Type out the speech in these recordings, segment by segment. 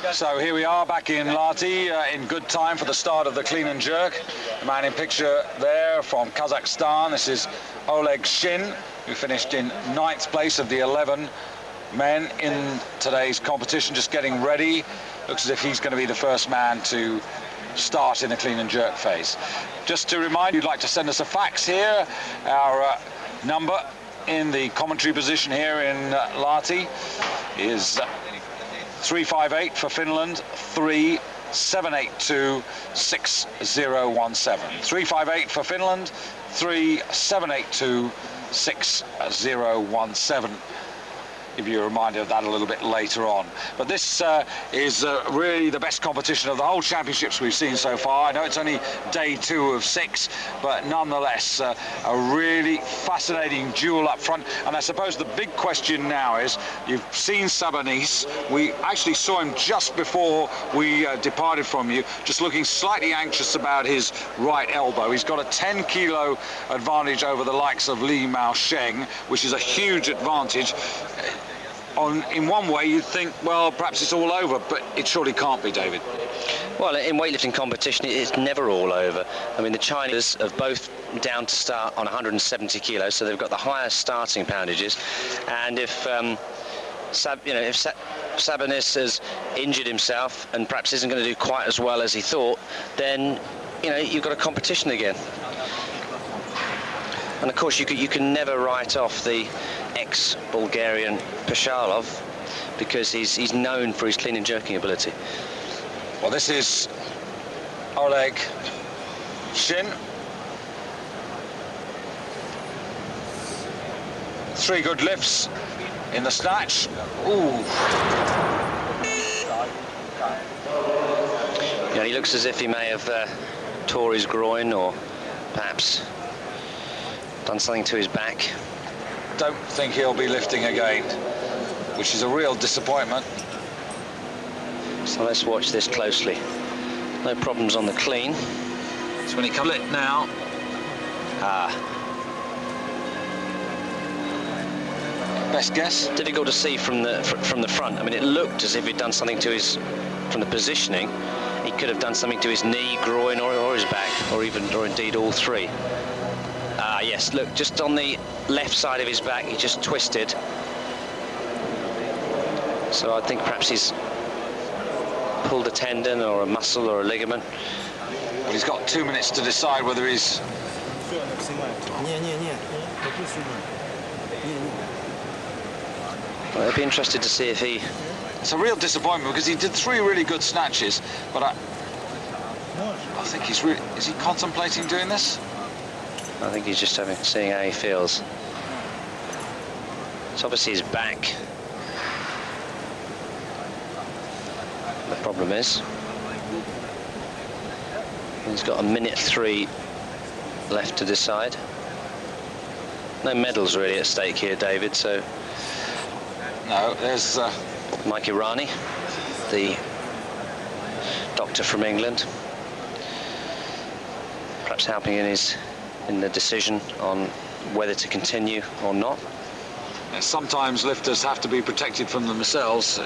So here we are back in Lati in good time for the start of the clean and jerk. The man in picture there from Kazakhstan, this is Oleg Shin, who finished in 9th place of the 11 men in today's competition, just getting ready. Looks as if he's going to be the first man to start in the clean and jerk phase. Just to remind you, you'd like to send us a fax here. Our number in the commentary position here in Lati is 358 for Finland, 3782 6017. 358 for Finland, 3782 6017. Give you a reminder of that a little bit later on. But this is really the best competition of the whole championships we've seen so far. I know it's only day 2 of 6, but nonetheless a really fascinating duel up front. And I suppose the big question now is, you've seen Sabonis. We actually saw him just before we departed from you, just looking slightly anxious about his right elbow. He's got a 10-kilo advantage over the likes of Li Mao Sheng, which is a huge advantage. In one way, you'd think, well, perhaps it's all over, but it surely can't be, David. Well, in weightlifting competition, it's never all over. I mean, the Chinese are both down to start on 170 kilos, so they've got the highest starting poundages. And if Sabonis has injured himself and perhaps isn't going to do quite as well as he thought, then you've got a competition again. And of course, you can never write off the ex-Bulgarian Pashalov, because he's known for his clean and jerking ability. Well, this is Oleg Shin. 3 good lifts in the snatch. Ooh. He looks as if he may have tore his groin, or perhaps done something to his back. Don't think he'll be lifting again, which is a real disappointment. So let's watch this closely. No problems on the clean. So when he comes it now. Best guess? Difficult to see from the front. I mean, it looked as if he'd done something to his, from the positioning, he could have done something to his knee, groin, or his back, or indeed all 3. Yes, look, just on the left side of his back, he just twisted. So I think perhaps he's pulled a tendon or a muscle or a ligament. Well, he's got 2 minutes to decide whether he's... Well, I'd be interested to see if he... It's a real disappointment, because he did 3 really good snatches, but I think he's really... Is he contemplating doing this? I think he's just seeing how he feels. It's obviously his back. The problem is, he's got 1:03 left to decide. No medals really at stake here, David, so... No, there's... Mike Irani, the doctor from England, perhaps helping in the decision on whether to continue or not. Sometimes lifters have to be protected from themselves.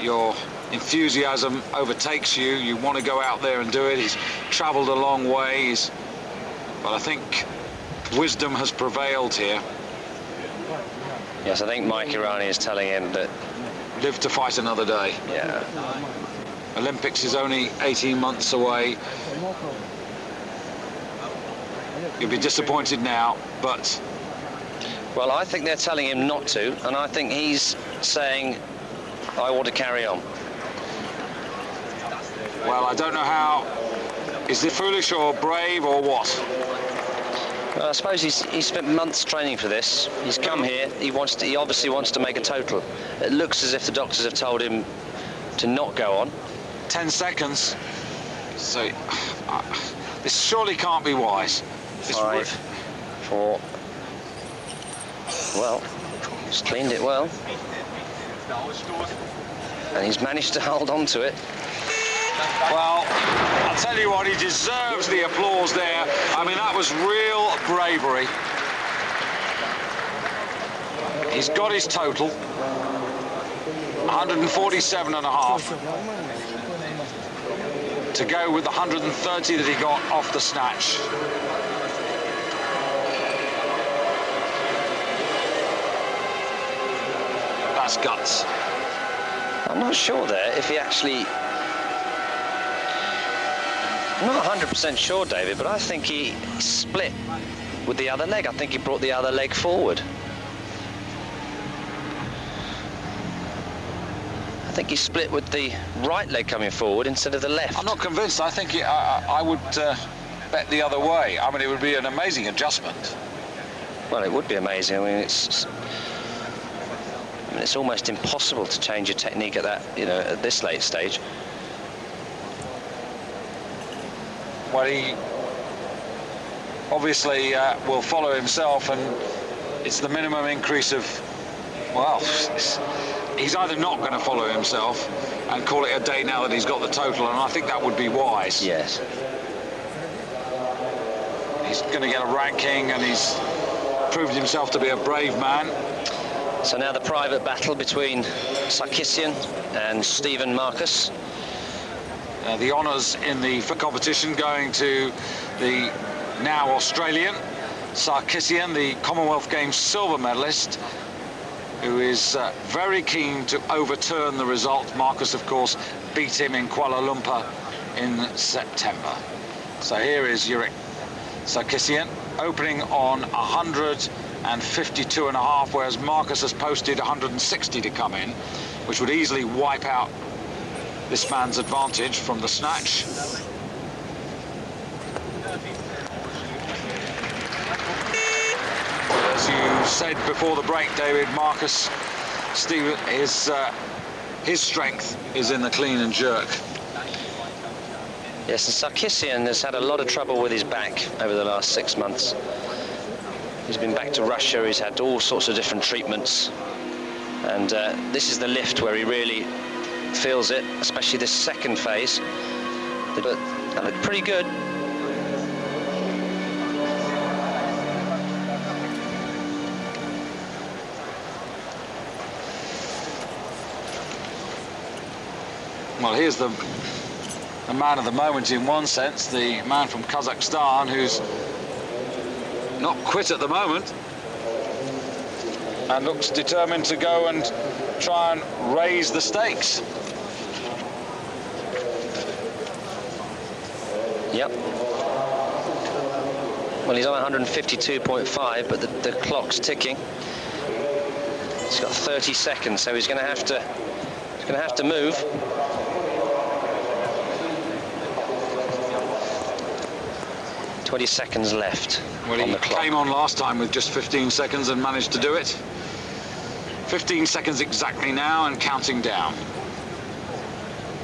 Your enthusiasm overtakes you. You want to go out there and do it. He's travelled a long way. But I think wisdom has prevailed here. Yes, I think Mike Irani is telling him that... Live to fight another day. Yeah. Olympics is only 18 months away. You'll be disappointed now, but... Well, I think they're telling him not to, and I think he's saying, I want to carry on. Well, I don't know how... Is it foolish or brave or what? Well, I suppose he's spent months training for this. He's come here, he obviously wants to make a total. It looks as if the doctors have told him to not go on. 10 seconds. So, this surely can't be wise. 5, 4. Well, he's cleaned it well. And he's managed to hold on to it. Well, I'll tell you what, he deserves the applause there. I mean, that was real bravery. He's got his total. 147.5 to go with the 130 that he got off the snatch. That's guts. I'm not sure there if he actually... I'm not 100% sure, David, but I think he split with the other leg. I think he brought the other leg forward. I think he split with the right leg coming forward instead of the left. I'm not convinced. I think I would bet the other way. I mean, it would be an amazing adjustment. Well, it would be amazing. I mean, it's almost impossible to change your technique at that, you know, at this late stage. Well, he obviously will follow himself, and it's the minimum increase of, well, he's either not going to follow himself and call it a day now that he's got the total, and I think that would be wise. Yes. He's going to get a ranking, and he's proved himself to be a brave man. So now the private battle between Sarkissian and Stephen Marcus. The honours in the competition going to the now Australian Sarkissian, the Commonwealth Games silver medalist, who is very keen to overturn the result. Marcus, of course, beat him in Kuala Lumpur in September. So here is Oleg Sarkissian opening on 152.5, whereas Marcus has posted 160 to come in, which would easily wipe out this man's advantage from the snatch. As you said before the break, David, Marcus, Stephen, his strength is in the clean and jerk. Yes, and Sarkissian has had a lot of trouble with his back over the last 6 months. He's been back to Russia, he's had all sorts of different treatments, and this is the lift where he really feels it, especially this second phase. But that looked pretty good. Well, here's the man of the moment in one sense, the man from Kazakhstan who's not quit at the moment and looks determined to go and try and raise the stakes. Yep. Well, he's on 152.5, but the clock's ticking. He's got 30 seconds, so he's going to have to move. "20 seconds left well, on the clock." He came on last time with just 15 seconds and managed to do it. 15 seconds exactly now and counting down.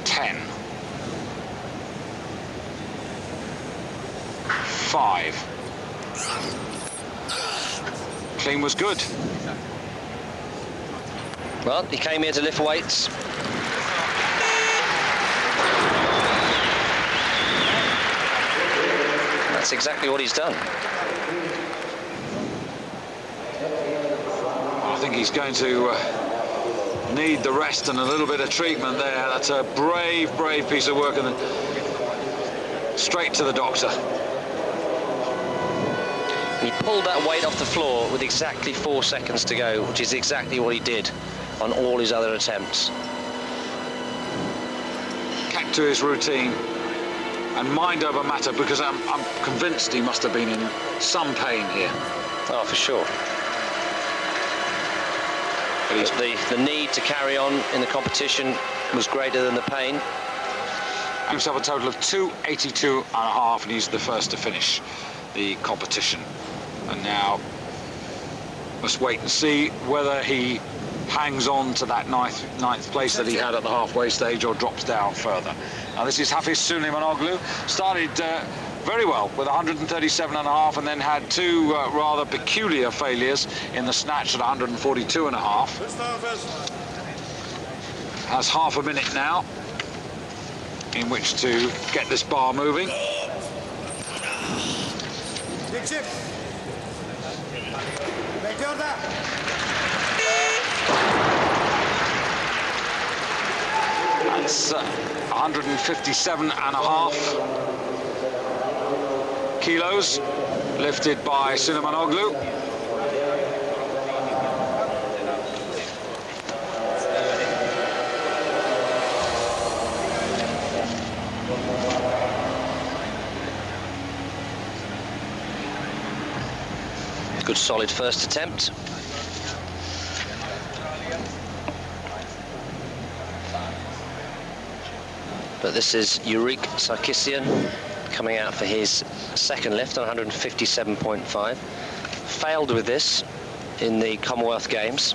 10. 5. Clean was good. Well, he came here to lift weights. That's exactly what he's done. I think he's going to need the rest and a little bit of treatment there. That's a brave, brave piece of work, and then straight to the doctor. He pulled that weight off the floor with exactly 4 seconds to go, which is exactly what he did on all his other attempts. Kept to his routine and mind over matter, because I'm convinced he must have been in some pain here. Oh, for sure. But the need to carry on in the competition was greater than the pain. Himself a total of 282.5, and he's the first to finish the competition. And now let's wait and see whether he hangs on to that ninth place that he had at the halfway stage or drops down further. Now this is Hafiz Suleymanoglu. Started very well with 137.5 and then had two rather peculiar failures in the snatch at 142.5. Has half a minute now in which to get this bar moving. That's 157.5 kilos lifted by Süleymanoglu. Good solid first attempt. But this is Oleg Shin coming out for his second lift on 157.5. Failed with this in the Commonwealth Games,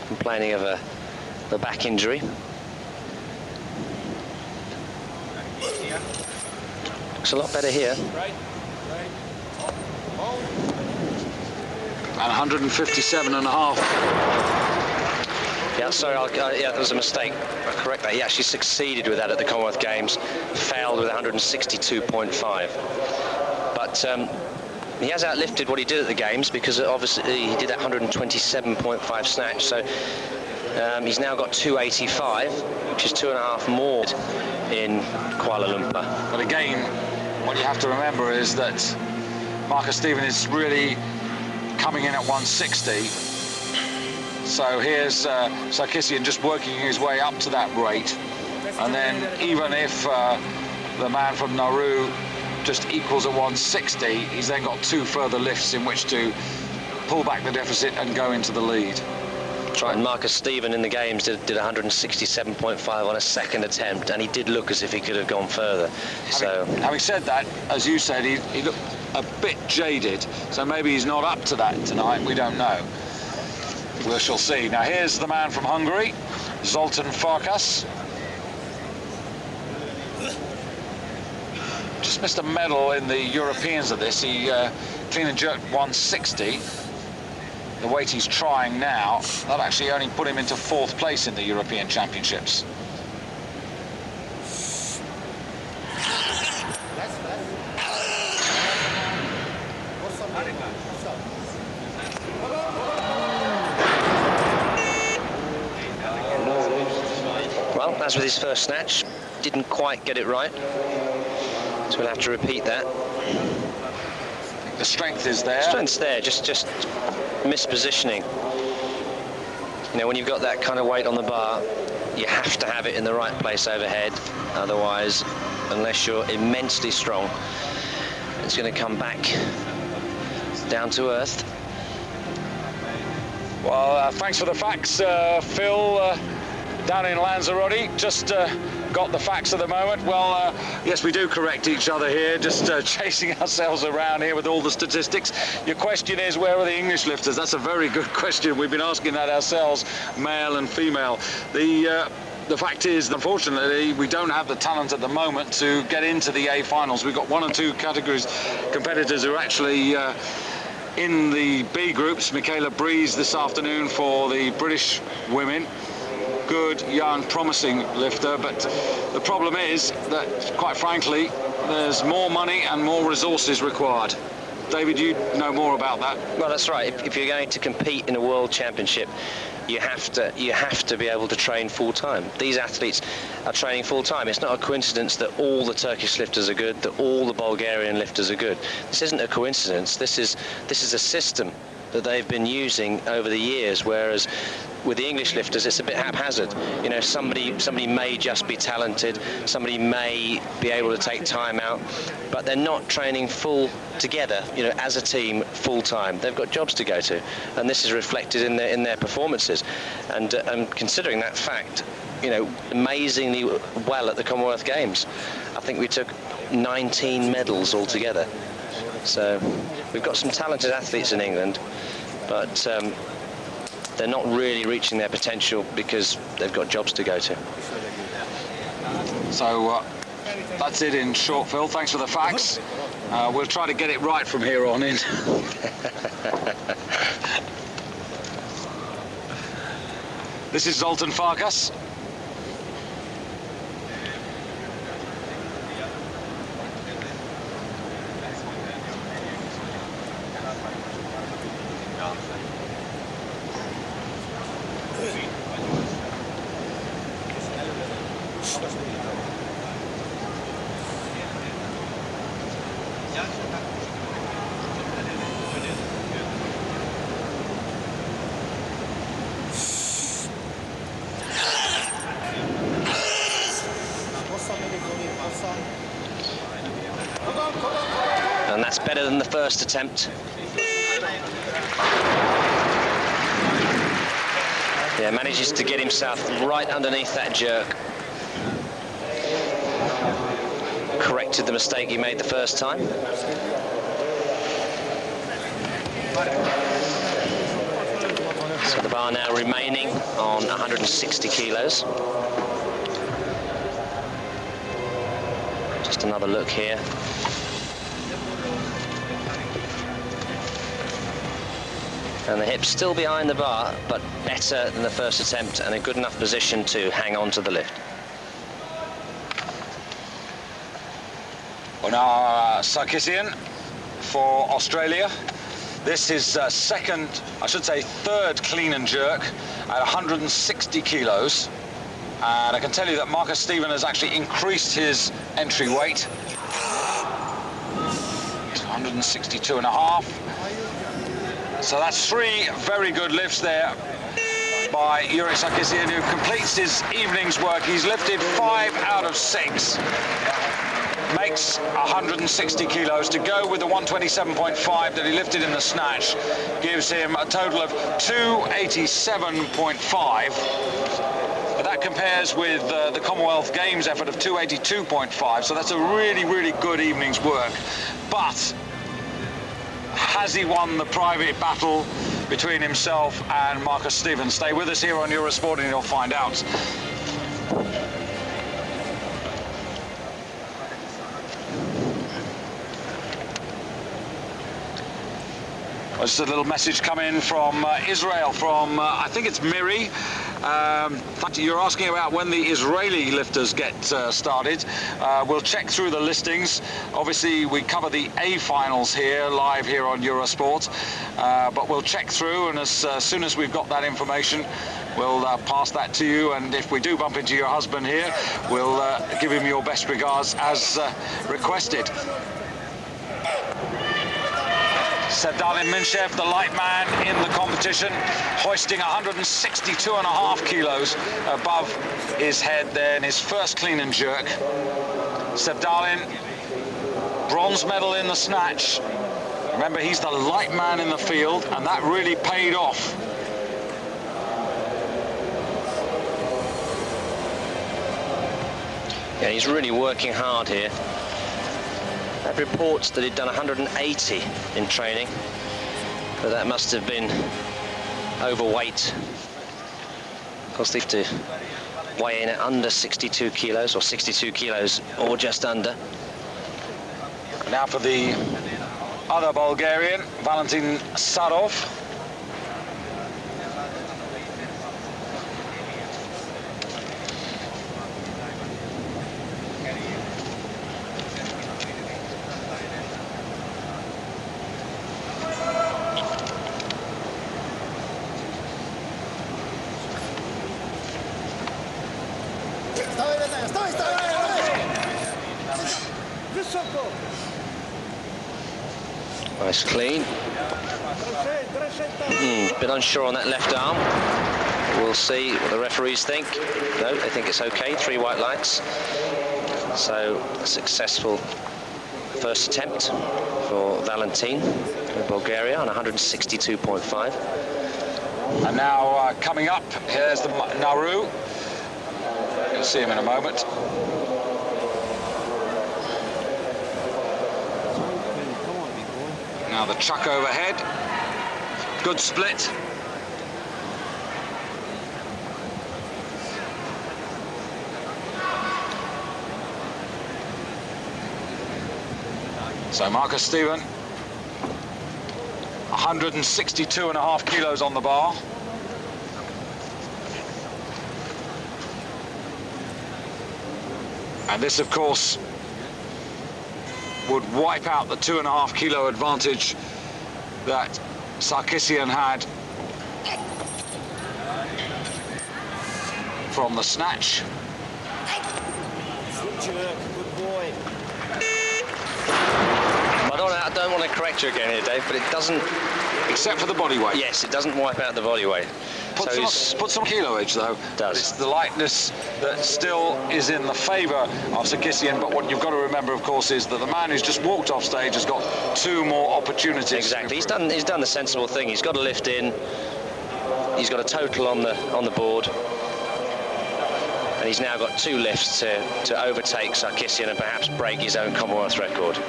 complaining of a back injury. Looks a lot better here. And 157.5. Yeah, sorry, yeah, that was a mistake. I'll correct that. He actually succeeded with that at the Commonwealth Games, failed with 162.5. But he has outlifted what he did at the Games, because obviously he did that 127.5 snatch. So he's now got 285, which is 2.5 more in Kuala Lumpur. But again, what you have to remember is that Marcus Stephen is really coming in at 160. So here's Sarkissian just working his way up to that rate. And then even if the man from Nauru just equals at 160, he's then got 2 further lifts in which to pull back the deficit and go into the lead. That's right, and Marcus Stephen in the Games did 167.5 on a second attempt, and he did look as if he could have gone further. Having said that, as you said, he looked a bit jaded, so maybe he's not up to that tonight, we don't know. We shall see. Now here's the man from Hungary, Zultan Farcus. Just missed a medal in the Europeans at this. He clean and jerked 160. The weight he's trying now, that actually only put him into 4th place in the European Championships. Well, as with his first snatch, didn't quite get it right, so we'll have to repeat that. The strength is there. Strength's there, just mispositioning. You know, when you've got that kind of weight on the bar, you have to have it in the right place overhead. Otherwise, unless you're immensely strong, it's going to come back down to earth. Well, thanks for the facts, Phil. Down in Lanzarote, just got the facts at the moment. Well, yes, we do correct each other here, just chasing ourselves around here with all the statistics. Your question is, where are the English lifters? That's a very good question. We've been asking that ourselves, male and female. The fact is, unfortunately, we don't have the talent at the moment to get into the A finals. We've got 1 or 2 categories competitors who are actually in the B groups. Michaela Breeze this afternoon for the British women. Good, young, promising lifter, but the problem is that, quite frankly, there's more money and more resources required. David, you know more about that. Well, that's right. If you're going to compete in a world championship, you have to be able to train full-time. These athletes are training full-time. It's not a coincidence that all the Turkish lifters are good, that all the Bulgarian lifters are good. This isn't a coincidence. This is a system that they've been using over the years, whereas with the English lifters it's a bit haphazard. You know, somebody may just be talented, somebody may be able to take time out, but they're not training full together, you know, as a team full time. They've got jobs to go to, and this is reflected in their performances. And considering that fact, you know, amazingly well at the Commonwealth Games. I think we took 19 medals altogether. So we've got some talented athletes in England, but they're not really reaching their potential because they've got jobs to go to. So that's it in short, Phil. Thanks for the facts. We'll try to get it right from here on in. This is Zultan Farcus. And that's better than the first attempt. Yeah, manages to get himself right underneath that jerk. Corrected the mistake he made the first time. So the bar now remaining on 160 kilos. Just another look here. And the hips still behind the bar, but better than the first attempt and a good enough position to hang on to the lift. Well, now Sarkissian for Australia. This is third clean and jerk at 160 kilos. And I can tell you that Marcus Stephen has actually increased his entry weight to 162.5. So that's 3 very good lifts there by Oleg Sarkissian, who completes his evening's work. He's lifted 5 out of 6. Makes 160 kilos. To go with the 127.5 that he lifted in the snatch gives him a total of 287.5. But that compares with the Commonwealth Games effort of 282.5. So that's a really, really good evening's work. But has he won the private battle between himself and Marcus Stephen? Stay with us here on Eurosport and you'll find out. Well, just a little message come in from Israel, from I think it's Miri. You're asking about when the Israeli lifters get started. We'll check through the listings. Obviously, we cover the A finals here, live here on Eurosport. But we'll check through, and as soon as we've got that information, we'll pass that to you. And if we do bump into your husband here, we'll give him your best regards as requested. Sabdar Menchev, the light man in the competition, hoisting 162.5 kilos above his head there in his first clean and jerk. Sabdar, bronze medal in the snatch. Remember, he's the light man in the field, and that really paid off. Yeah, he's really working hard here. That reports that he'd done 180 in training, but that must have been overweight. Of course, they have to weigh in at under 62 kilos, or 62 kilos, or just under. Now for the other Bulgarian, Valentin Sarov. Nice clean. Bit unsure on that left arm. We'll see what the referees think. No, they think it's okay. 3 white lights. So a successful first attempt for Valentin in Bulgaria on 162.5. And now coming up, here's the Nauru. You'll see him in a moment. Now the chuck overhead. Good split. So Marcus Stephen, 162.5 kilos on the bar. And this, of course, would wipe out the 2.5 kilo advantage that Sarkissian had from the snatch. Jerk, good boy. I don't want to correct you again here, Dave, but it doesn't... Except for the body weight. Yes, it doesn't wipe out the body weight. Put some kiloage, though. Does. It's the lightness that still is in the favour of Sarissian, but what you've got to remember, of course, is that the man who's just walked off stage has got 2 more opportunities. Exactly. He's done the sensible thing. He's got a lift in. He's got a total on the board. And he's now got 2 lifts to overtake Sarkissian and perhaps break his own Commonwealth record.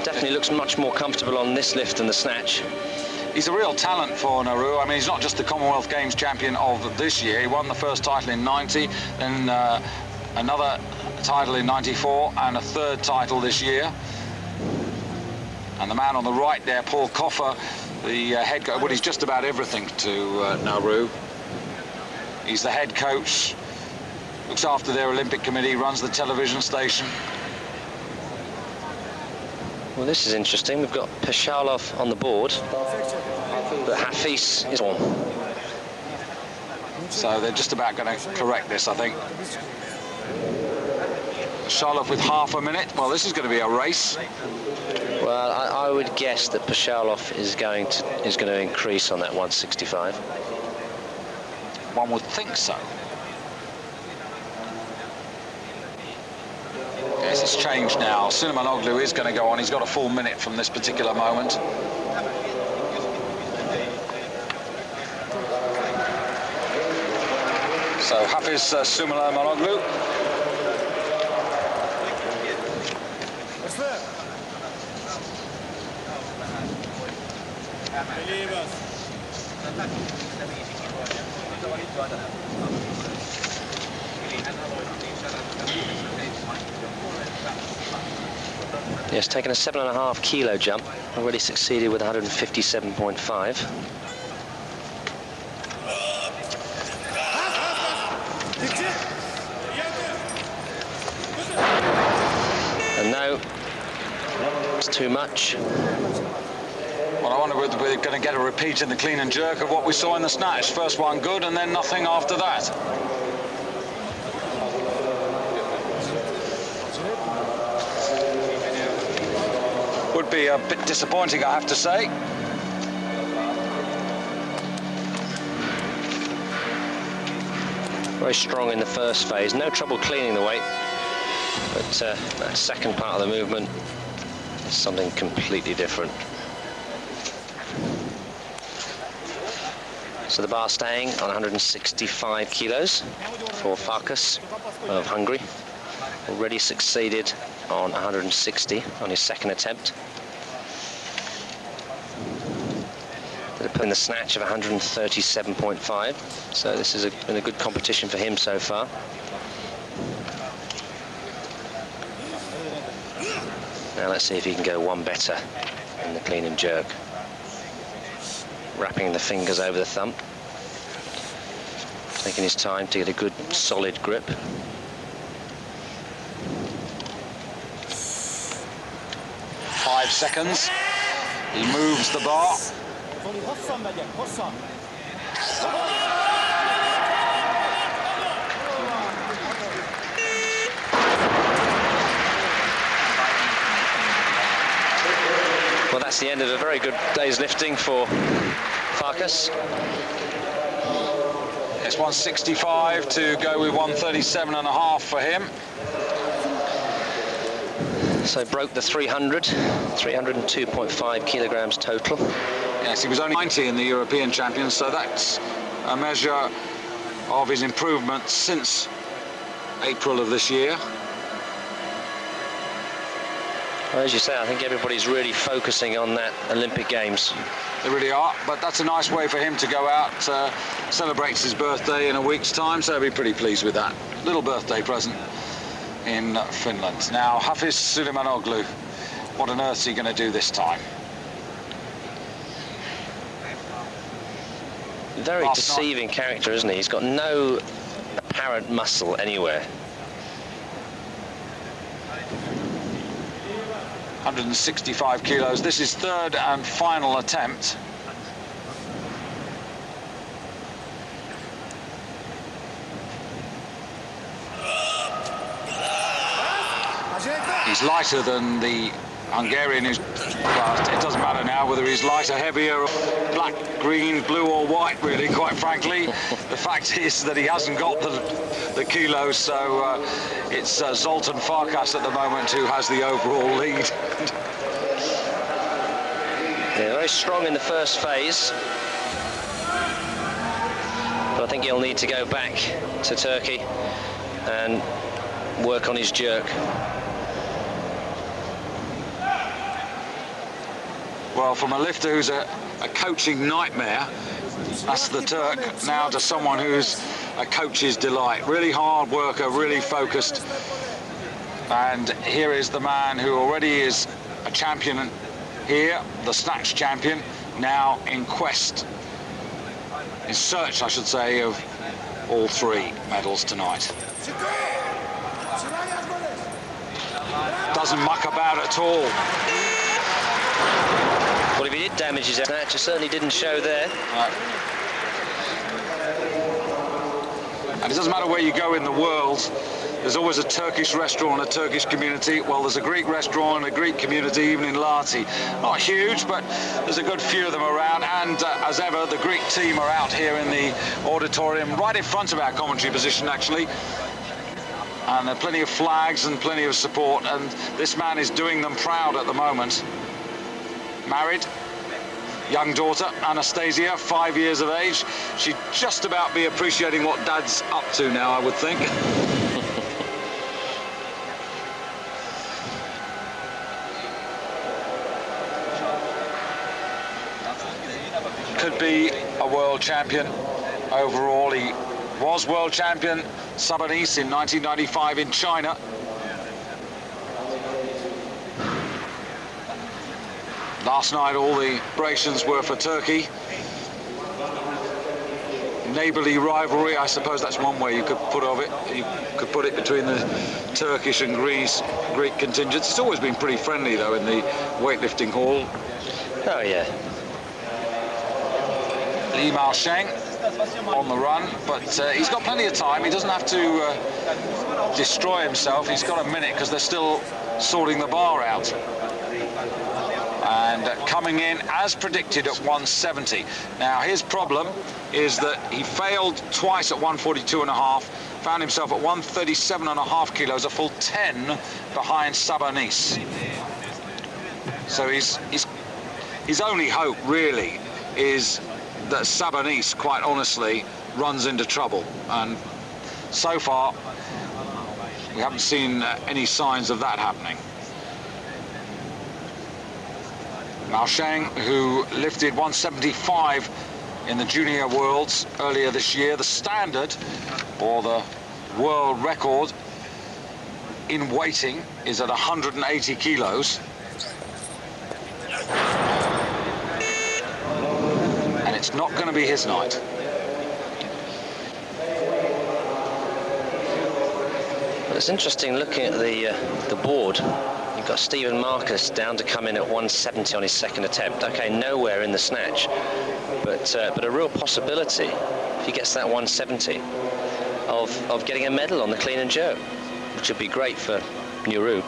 Definitely looks much more comfortable on this lift than the snatch. He's a real talent for Nauru. I mean, he's not just the Commonwealth Games champion of this year. He won the first title in 90, then another title in 94, and a 3rd title this year. And the man on the right there, Paul Coffer, the head coach, well, he's just about everything to Nauru. He's the head coach, looks after their Olympic committee, runs the television station. Well, this is interesting. We've got Pashalov on the board, but Hafiz is on. So they're just about going to correct this, I think. Pashalov with half a minute. Well, this is going to be a race. Well, I would guess that Pashalov is going to increase on that 165. One would think so. Yes, it's changed now. Sulaimoglu is going to go on. He's got a full minute from this particular moment. So Hafiz Sulaimoglu. Yes, taken a 7.5 kilo jump. Already succeeded with 157.5. And no, it's too much. Well, I wonder whether we're going to get a repeat in the clean and jerk of what we saw in the snatch. First one good, and then nothing after that. Would be a bit disappointing, I have to say. Very strong in the first phase. No trouble cleaning the weight. But that second part of the movement is something completely different. So the bar staying on 165 kilos for Farcus of Hungary. Already succeeded on 160 on his second attempt. They're putting the snatch of 137.5. So this has been a good competition for him so far. Now let's see if he can go one better in the clean and jerk. Wrapping the fingers over the thumb. Taking his time to get a good solid grip. Five seconds. He moves the bar. Well, that's the end of a very good day's lifting for Farcus. It's 165 to go with 137.5 for him. So broke the 302.5 kilograms total. Yes, he was only 90 in the European Champions, so that's a measure of his improvement since April of this year. Well, as you say, I think everybody's really focusing on that Olympic Games. They really are, but that's a nice way for him to go out, celebrates his birthday in a week's time, so I'll be pretty pleased with that. Little birthday present in Finland. Now, Hafiz Sulaimoglu, what on earth is he going to do this time? Very deceiving character, isn't he? He's got no apparent muscle anywhere. 165 kilos. This is third and final attempt. He's lighter than the Hungarian who's, well, it doesn't matter now whether he's lighter, heavier, black, green, blue or white, really, quite frankly. The fact is that he hasn't got the kilos, so it's Zultan Farcus at the moment who has the overall lead. Yeah, very strong in the first phase. But I think he'll need to go back to Turkey and work on his jerk. Well, from a lifter who's a coaching nightmare, that's the Turk, now to someone who's a coach's delight. Really hard worker, really focused. And here is the man who already is a champion here, the snatch champion, now in search, I should say, of all 3 medals tonight. Doesn't muck about at all. Well, if he did damage his snatch, it certainly didn't show there. And it doesn't matter where you go in the world, there's always a Turkish restaurant and a Turkish community. Well, there's a Greek restaurant and a Greek community, even in Lati. Not huge, but there's a good few of them around. And as ever, the Greek team are out here in the auditorium, right in front of our commentary position, actually. And there are plenty of flags and plenty of support. And this man is doing them proud at the moment. Married, young daughter, Anastasia, 5 years of age. She'd just about be appreciating what Dad's up to now, I would think. Could be a world champion overall. He was world champion Sabanis in 1995 in China. Last night all the celebrations were for Turkey. Neighbourly rivalry, I suppose that's one way you could put of it. You could put it between the Turkish and Greek contingents. It's always been pretty friendly though in the weightlifting hall. Oh yeah. Li Maosheng on the run, but he's got plenty of time. He doesn't have to destroy himself. He's got a minute because they're still sorting the bar out. And coming in as predicted at 170. Now his problem is that he failed twice at 142.5, found himself at 137.5 kilos, a full 10 behind Sabanis. So his only hope really is that Sabanis, quite honestly, runs into trouble. And so far we haven't seen any signs of that happening. Maosheng, who lifted 175 in the Junior Worlds earlier this year, the standard, or the world record in weighting, is at 180 kilos. And it's not going to be his night. Well, it's interesting looking at the board. You've got Stephen Marcus down to come in at 170 on his second attempt. Okay, nowhere in the snatch, but a real possibility if he gets that 170 of getting a medal on the clean and jerk, which would be great for Nauru.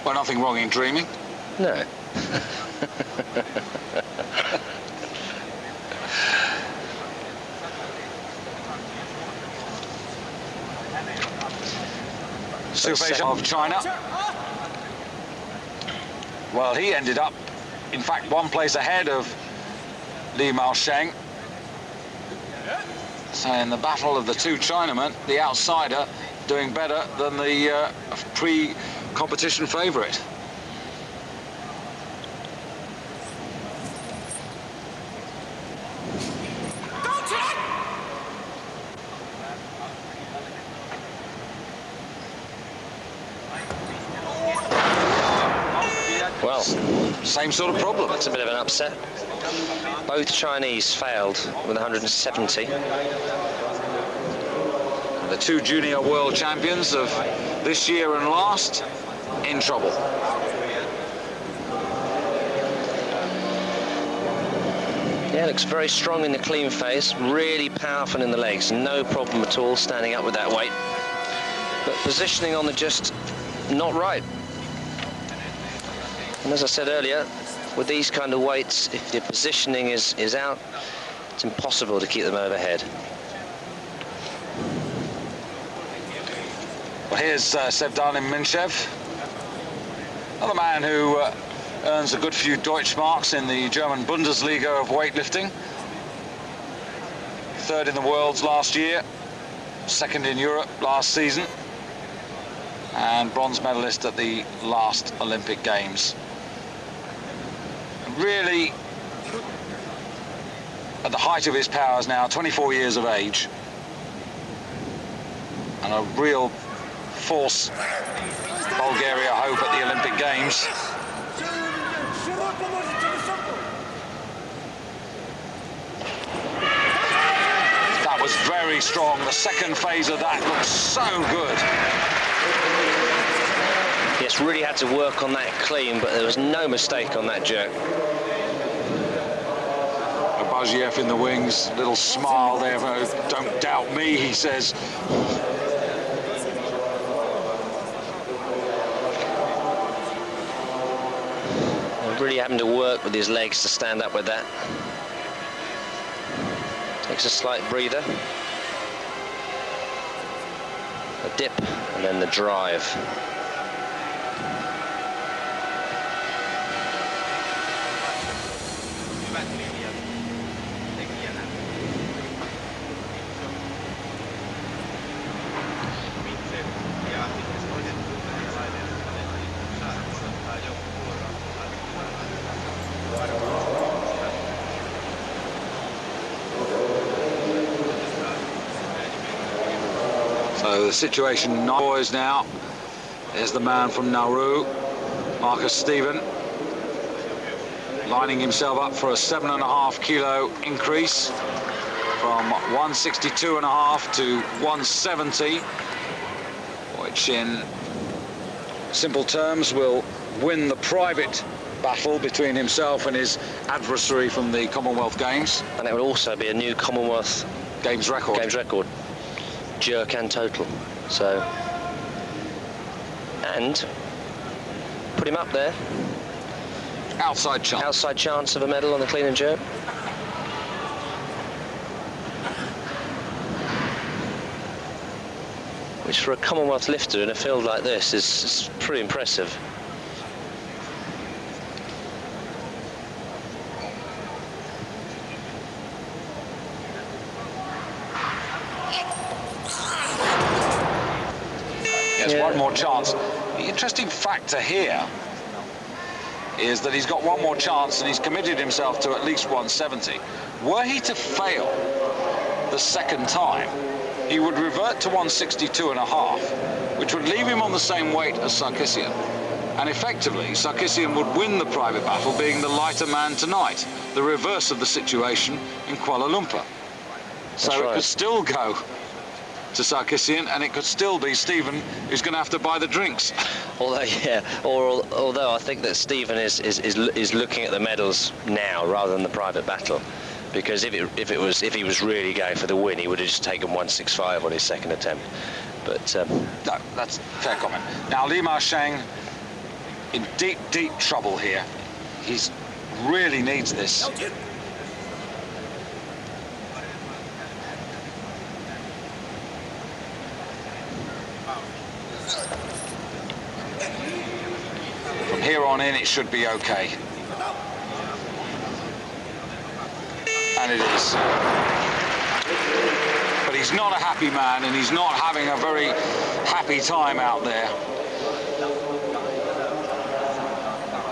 Well, nothing wrong in dreaming. No. Of China. Well, he ended up, in fact, one place ahead of Li Maosheng. So in the battle of the two Chinamen, the outsider doing better than the pre-competition favourite. Well, same sort of problem. That's a bit of an upset. Both Chinese failed with 170. The two junior world champions of this year and last in trouble. Yeah, looks very strong in the clean phase, really powerful in the legs, no problem at all standing up with that weight. But positioning on the just not right. And as I said earlier, with these kind of weights, if the positioning is out, it's impossible to keep them overhead. Well, here's Sabdar Menchev, another man who earns a good few Deutschmarks in the German Bundesliga of weightlifting. Third in the worlds last year, second in Europe last season, and bronze medalist at the last Olympic Games. Really, at the height of his powers now, 24 years of age, and a real force Bulgaria hope at the Olympic Games. That was very strong. The second phase of that looks so good. Yes, really had to work on that clean, but there was no mistake on that jerk. Abaziev in the wings, little smile there, don't doubt me, he says. Really having to work with his legs to stand up with that. Takes a slight breather. A dip, and then the drive. So the situation boys now. There's the man from Nauru, Marcus Stephen, lining himself up for a 7.5 kilo increase from 162.5 to 170, which in simple terms will win the private battle between himself and his adversary from the Commonwealth Games. And it would also be a new Commonwealth Games record. Jerk and total. So, and put him up there. Outside chance. Outside chance of a medal on the clean and jerk. Which for a Commonwealth lifter in a field like this is pretty impressive. One more chance. The interesting factor here is that he's got one more chance and he's committed himself to at least 170. Were he to fail the second time, he would revert to 162.5, which would leave him on the same weight as Sarkissian. And effectively, Sarkissian would win the private battle, being the lighter man tonight, the reverse of the situation in Kuala Lumpur. So That's right. It could still go to Sarkissian, and it could still be Stephen who's going to have to buy the drinks. Although I think that Stephen is looking at the medals now rather than the private battle, because if he was really going for the win, he would have just taken 165 on his second attempt. But no, that's a fair comment. Now Lima Sheng in deep trouble here. He really needs this. From here on in, it should be okay. And it is. But he's not a happy man, and he's not having a very happy time out there.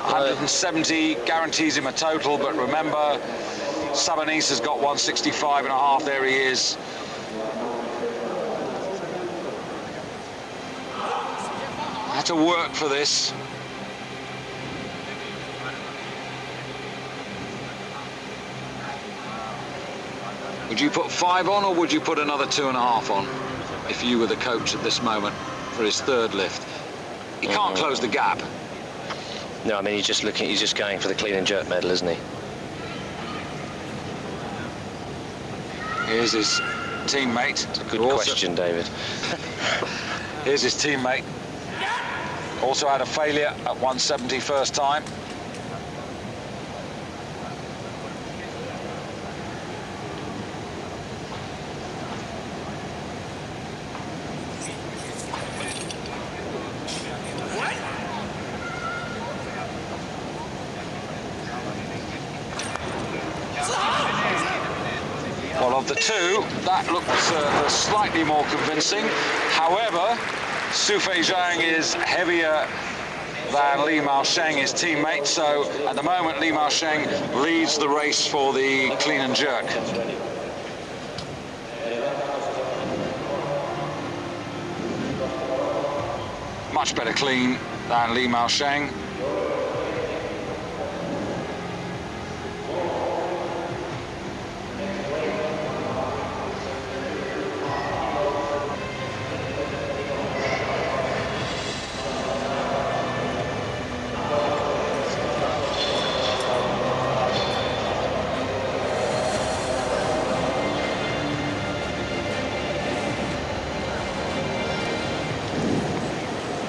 170 guarantees him a total, but remember, Sabonis has got 165.5. There he is. Had to work for this. Would you put 5 on, or would you put another 2.5 on if you were the coach at this moment for his third lift? He can't close the gap. no, I mean he's just going for the clean and jerk medal, isn't he? Here's his teammate. It's a good question, David. Here's his teammate. Also had a failure at 170 first time. Well, of the two, that looks slightly more convincing. However, Sufei Zhang is heavier than Li Maosheng, his teammate, so at the moment Li Maosheng leads the race for the clean and jerk. Much better clean than Li Maosheng.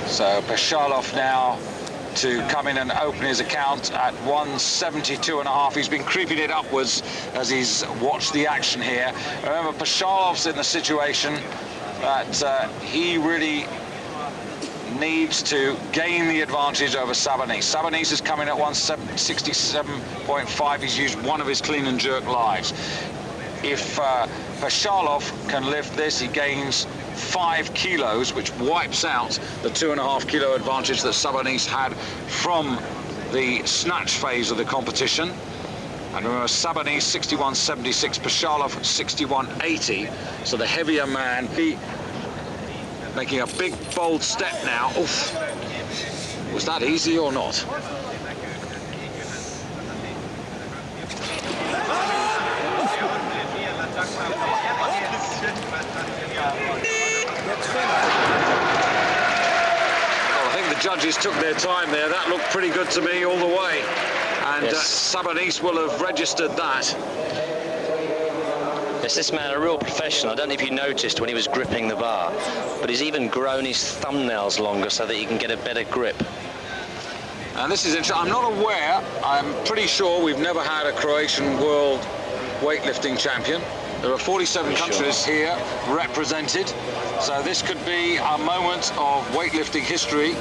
So Pashalov now to come in and open his account at 172.5. He's been creeping it upwards as he's watched the action here. Remember, Pashalov's in the situation that he really needs to gain the advantage over Sabonis. Sabonis is coming at 167.5. He's used one of his clean and jerk lives. If Pashalov can lift this, he gains 5 kilos, which wipes out the 2.5 kilo advantage that Sabonis had from the snatch phase of the competition. And remember, Sabonis 61.76, Pashalov 61.80. So the heavier man, he making a big bold step now. Oof. Was that easy or not? Well, I think the judges took their time there. That looked pretty good to me all the way. And yes. Sabonis will have registered that. Yes, this man, a real professional. I don't know if you noticed when he was gripping the bar, but he's even grown his thumbnails longer so that he can get a better grip. And this is interesting. I'm not aware, I'm pretty sure we've never had a Croatian world weightlifting champion. There are 47 countries here represented, so this could be a moment of weightlifting history.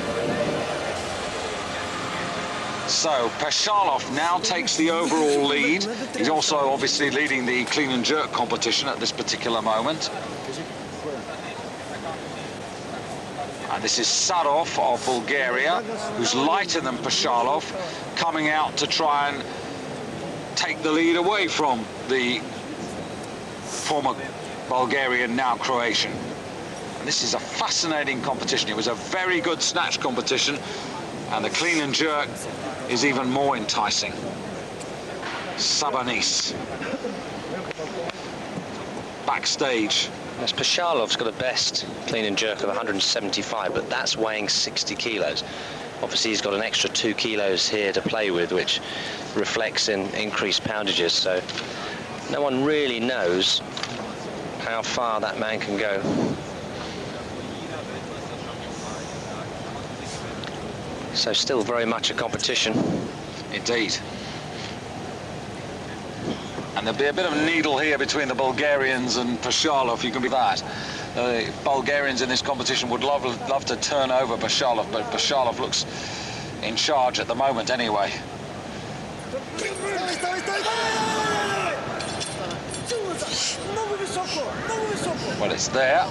So Pashalov now takes the overall lead. He's also obviously leading the clean and jerk competition at this particular moment. And this is Sadov of Bulgaria, who's lighter than Pashalov, coming out to try and take the lead away from the former Bulgarian, now Croatian. And this is a fascinating competition. It was a very good snatch competition, and the clean and jerk is even more enticing. Sabonis. Backstage. Yes, Pashalov's got a best clean and jerk of 175, but that's weighing 60 kilos. Obviously, he's got an extra 2 kilos here to play with, which reflects in increased poundages. So no one really knows how far that man can go. So still very much a competition. Indeed. And there'll be a bit of a needle here between the Bulgarians and Pashalov, you can be that. The Bulgarians in this competition would love to turn over Pashalov, but Pashalov looks in charge at the moment anyway. Well, it's there.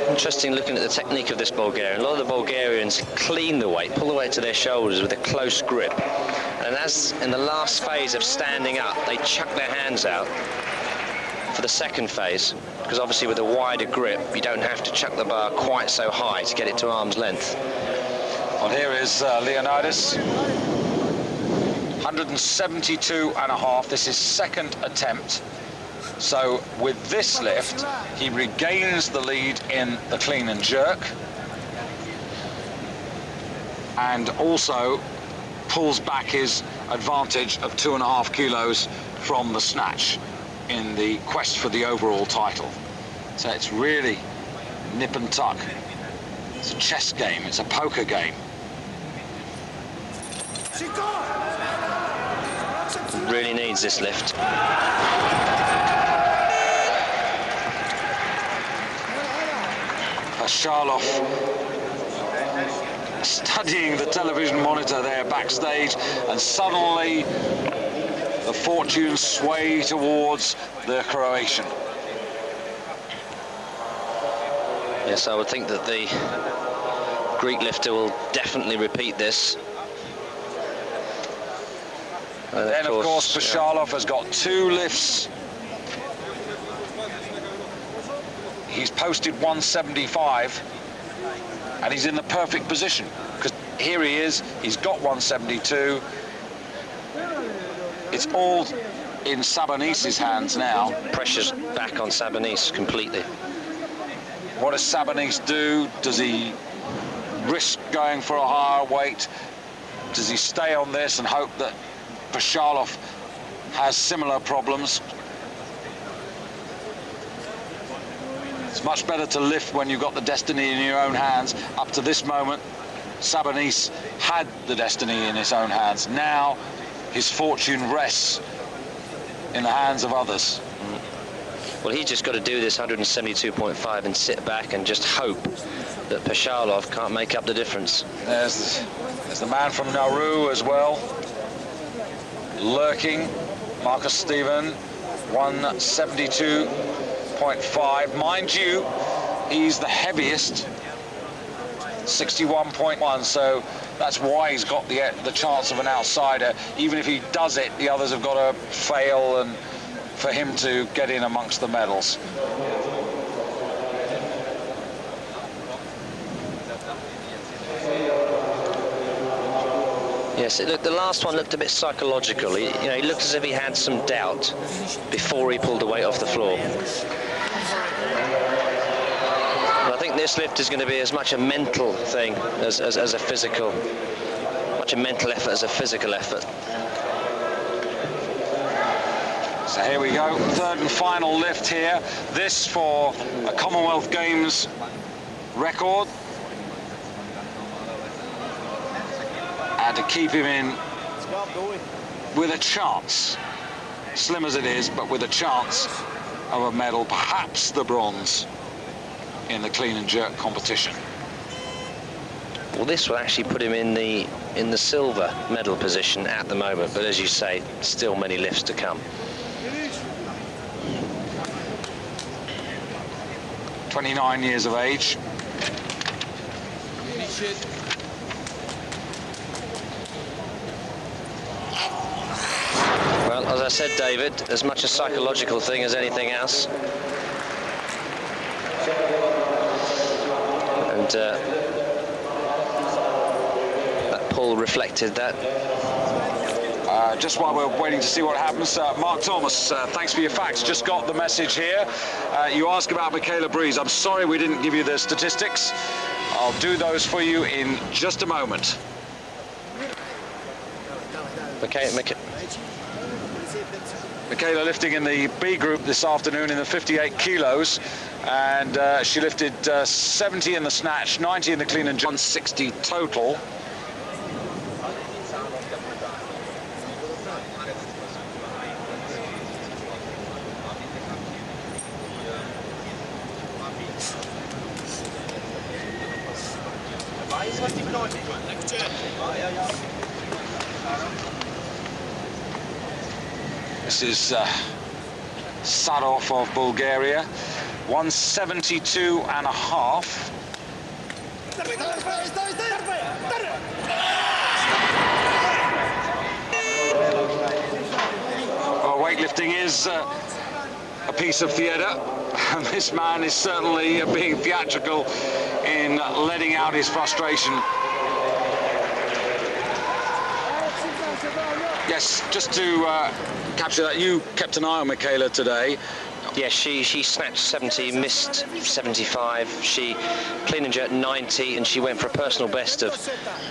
Interesting looking at the technique of this Bulgarian. A lot of the Bulgarians clean the weight, pull the weight to their shoulders with a close grip. And as in the last phase of standing up, they chuck their hands out for the second phase, because obviously with a wider grip, you don't have to chuck the bar quite so high to get it to arm's length. Well, here is Leonidas, 172.5. This is second attempt. So with this lift, he regains the lead in the clean and jerk. and also pulls back his advantage of 2.5 kilos from the snatch in the quest for the overall title. So it's really nip and tuck. It's a chess game, it's a poker game. Really needs this lift. Pashalov studying the television monitor there backstage, and suddenly the fortunes sway towards the Croatian. Yes, I would think that the Greek lifter will definitely repeat this. And then, of course, Pashalov has got 2 lifts. He's posted 175, and he's in the perfect position, because here he is, he's got 172. It's all in Sabonis's hands now. Pressure's back on Sabonis completely. What does Sabonis do? Does he risk going for a higher weight? Does he stay on this and hope that Pashalov has similar problems? It's much better to lift when you've got the destiny in your own hands. Up to this moment, Sabonis had the destiny in his own hands. Now, his fortune rests in the hands of others. Well, he's just got to do this 172.5 and sit back and just hope that Pashalov can't make up the difference. There's the man from Nauru as well, lurking. Marcus Steven, 172.5. Mind you, he's the heaviest, 61.1, so that's why he's got the chance of an outsider. Even if he does it, the others have got to fail and for him to get in amongst the medals. Yes, the last one looked a bit psychological. He looked as if he had some doubt before he pulled the weight off the floor. But I think this lift is going to be as much a mental thing as a physical, much a mental effort as a physical effort. So here we go, 3rd and final lift here. This for a Commonwealth Games record. And to keep him in with a chance, slim as it is, but with a chance of a medal, perhaps the bronze in the clean and jerk competition. Well, this will actually put him in the silver medal position at the moment, but as you say, still many lifts to come. 29 years of age. Well, as I said, David, as much a psychological thing as anything else. And that pull reflected that. Just while we're waiting to see what happens, Mark Thomas, thanks for your facts. Just got the message here. You ask about Michaela Breeze. I'm sorry we didn't give you the statistics. I'll do those for you in just a moment. Michaela lifting in the B group this afternoon in the 58 kilos, and she lifted 70 in the snatch, 90 in the clean and jerk, 160 total. This is Sadov of Bulgaria, 172.5. Well, weightlifting is a piece of theatre, and this man is certainly being theatrical in letting out his frustration. Yes, just to capture that, you kept an eye on Michaela today. Yeah, she snatched 70, missed 75. She clean and jerked 90, and she went for a personal best of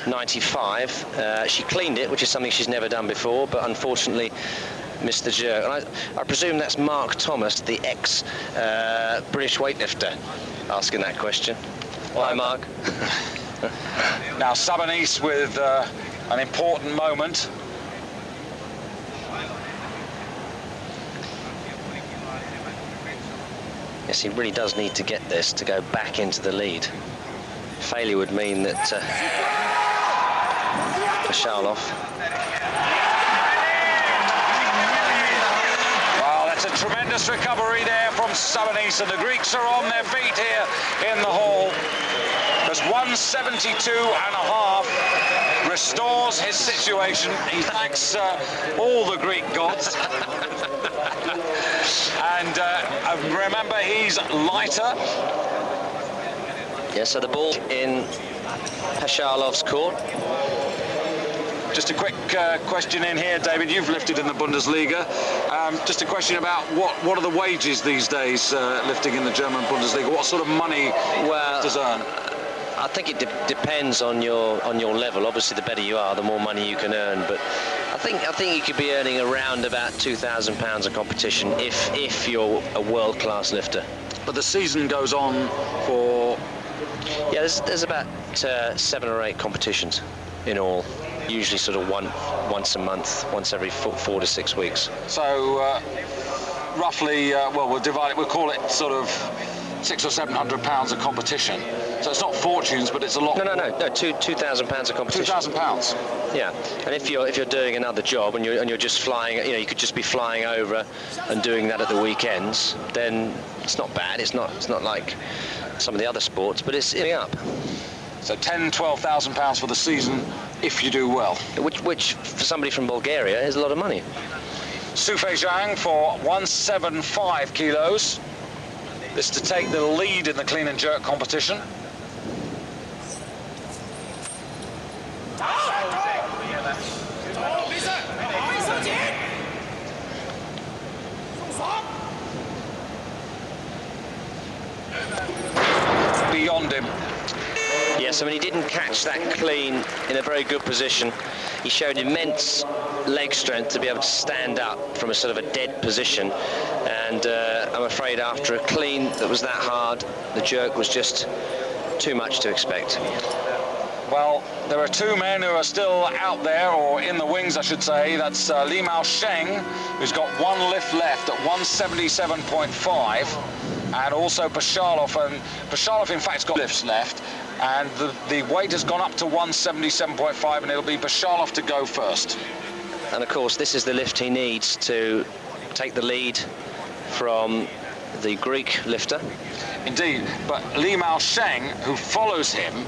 95. She cleaned it, which is something she's never done before, but unfortunately missed the jerk. And I presume that's Mark Thomas, the ex-British weightlifter, asking that question. Hi, Mark. Now Sabanis with an important moment. Yes, he really does need to get this to go back into the lead. Failure would mean that Pashalov. Well, that's a tremendous recovery there from Sabanis, and the Greeks are on their feet here in the hall. There's 172.5, restores his situation. He thanks all the Greek gods. And remember, he's lighter. Yeah, so the ball in Pashalov's court. Just a quick question in here, David. You've lifted in the Bundesliga. Just a question about what are the wages these days lifting in the German Bundesliga? What sort of money lifters earn? I think it depends on your level. Obviously, the better you are, the more money you can earn. But I think you could be earning around about £2,000 a competition if you're a world-class lifter. But the season goes on for... Yeah, there's about 7 or 8 competitions in all. Usually sort of once a month, once every 4 to 6 weeks. So roughly, well, we'll divide it. We'll call it sort of £600 or £700 a competition. So it's not fortunes, but it's a lot. No, £2,000 a competition. £2,000. Yeah, and if you're doing another job and you're just flying, you could just be flying over and doing that at the weekends, then it's not bad. It's not like some of the other sports, but it's up. So £10,000–12,000 for the season if you do well. Which for somebody from Bulgaria is a lot of money. Sufei Zhang for 175 kilos. This to take the lead in the clean and jerk competition. Beyond him. Yes, I mean, he didn't catch that clean in a very good position. He showed immense leg strength to be able to stand up from a sort of a dead position. And I'm afraid after a clean that was that hard, the jerk was just too much to expect. Well, there are 2 men who are still out there, or in the wings, I should say. That's Li Mao Sheng, who's got 1 lift left at 177.5, and also Pashalov. And Pashalov, in fact, has got lifts left, and the weight has gone up to 177.5, and it'll be Pashalov to go first. And of course, this is the lift he needs to take the lead from the Greek lifter. Indeed, but Li Mao Sheng, who follows him,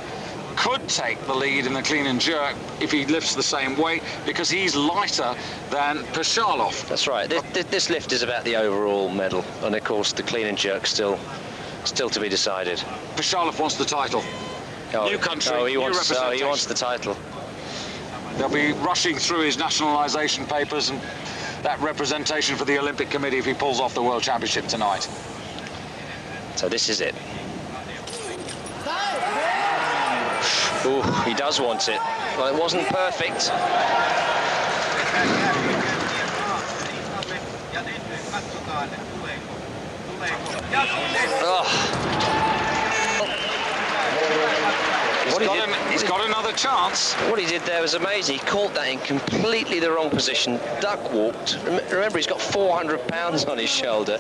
could take the lead in the clean and jerk if he lifts the same weight, because he's lighter than Pashalov. That's right. This lift is about the overall medal, and of course the clean and jerk still to be decided. Pashalov wants the title. New country, he wants the title. They'll be rushing through his nationalisation papers and that representation for the Olympic Committee if he pulls off the World Championship tonight. So this is it. Ooh, he does want it. Well, it wasn't perfect. Oh. He's got another chance. What he did there was amazing. He caught that in completely the wrong position, duck walked. Remember, he's got 400 pounds on his shoulder,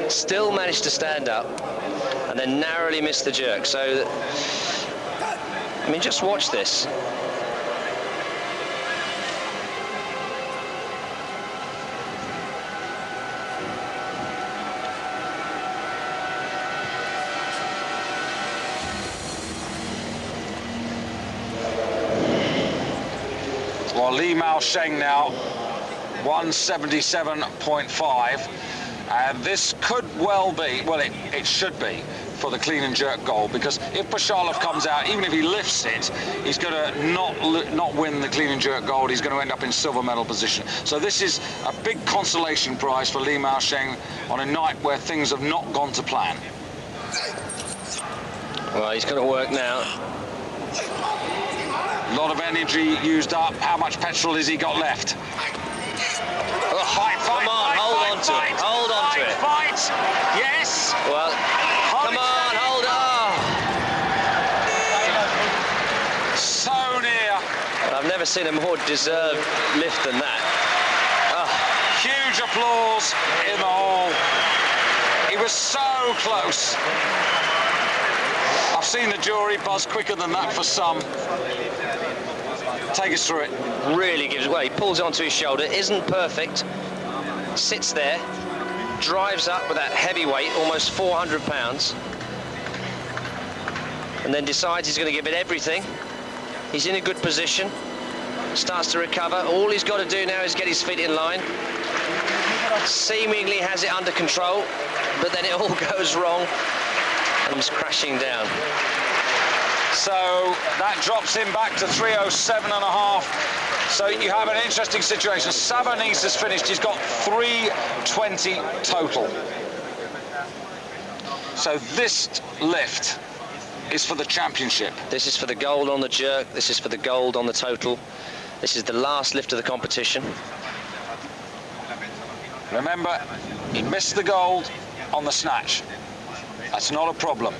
still managed to stand up, and then narrowly missed the jerk. So, I mean, just watch this. Well, Li Mao Sheng now, 177.5. And this could well be, well, it should be, for the clean and jerk gold, because if Pashalov comes out, even if he lifts it, he's going to not win the clean and jerk gold. He's going to end up in silver medal position. So this is a big consolation prize for Li Mao Sheng on a night where things have not gone to plan. Well, he's going to work now. A lot of energy used up. How much petrol has he got left? Oh, fight, come on, hold on to it. Hold on to it. Fight, yes. Well, come on, hold on. So near. I've never seen a more deserved lift than that. Huge applause in the hall. He was so close. I've seen the jury buzz quicker than that for some. Take us through it. Really gives way. He pulls onto his shoulder, isn't perfect, sits there, drives up with that heavy weight, almost 400 pounds, and then decides he's going to give it everything. He's in a good position, starts to recover. All he's got to do now is get his feet in line. Seemingly has it under control, but then it all goes wrong and he's crashing down. So that drops him back to 307.5. So you have an interesting situation. Sabonis has finished. He's got 320 total. So this lift is for the championship. This is for the gold on the jerk. This is for the gold on the total. This is the last lift of the competition. Remember, he missed the gold on the snatch. That's not a problem.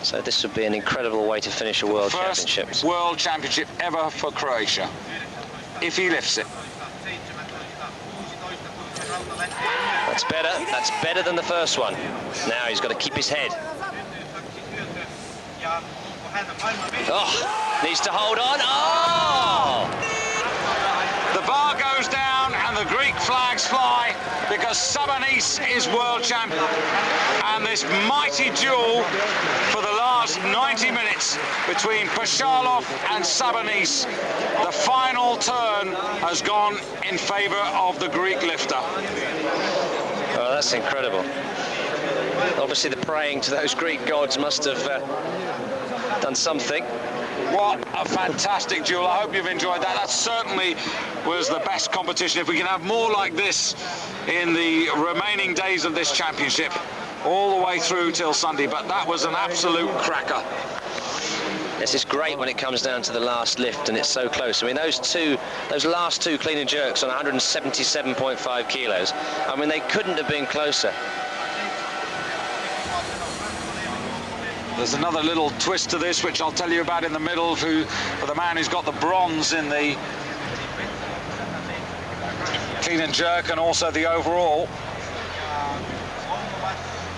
So this would be an incredible way to finish a World Championship. First World Championship ever for Croatia, if he lifts it. That's better. That's better than the first one. Now he's got to keep his head. Oh, needs to hold on. Oh! The bar goes down and the Greek flags fly because Sabonis is world champion. And this mighty duel for the last 90 minutes between Pashalov and Sabonis, the final turn has gone in favour of the Greek lifter. Oh, that's incredible. Obviously the praying to those Greek gods must have done something. What a fantastic duel. I hope you've enjoyed that. That certainly was the best competition. If we can have more like this in the remaining days of this championship, all the way through till Sunday, but that was an absolute cracker. This is great when it comes down to the last lift and it's so close. I mean, those last two clean and jerks on 177.5 kilos, I mean, they couldn't have been closer. There's another little twist to this, which I'll tell you about in the middle, for the man who's got the bronze in the clean and jerk and also the overall.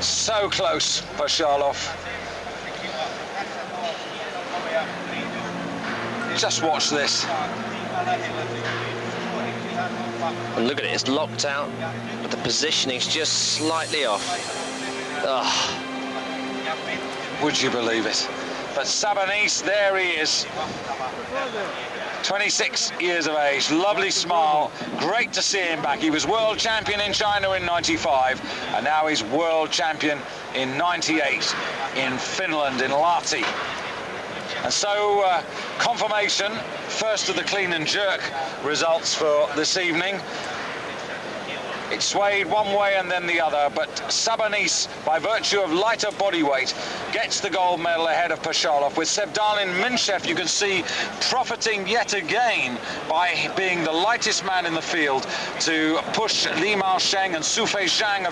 So close, Pashalov. Just watch this. And look at it, it's locked out, but the positioning's just slightly off. Oh. Would you believe it? But Sabonis, there he is. 26 years of age, lovely smile, great to see him back. He was world champion in China in '95, and now he's world champion in '98 in Finland, in Lahti. And so, confirmation, first of the clean and jerk results for this evening. It swayed one way and then the other, but Sabonis, by virtue of lighter body weight, gets the gold medal ahead of Pashalov. With Sabdar Menchev, you can see profiting yet again by being the lightest man in the field to push Li Mao Sheng and Sufei Zhang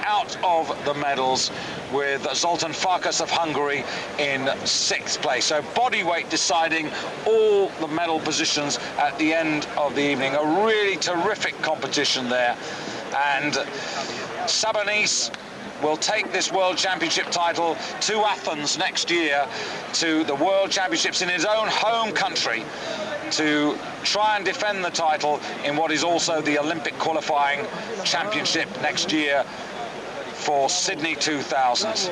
out of the medals, with Zultan Farcus of Hungary in 6th place. So body weight deciding all the medal positions at the end of the evening. A really terrific competition there. And Sabonis will take this World Championship title to Athens next year, to the World Championships in his own home country, to try and defend the title in what is also the Olympic qualifying championship next year for Sydney 2000.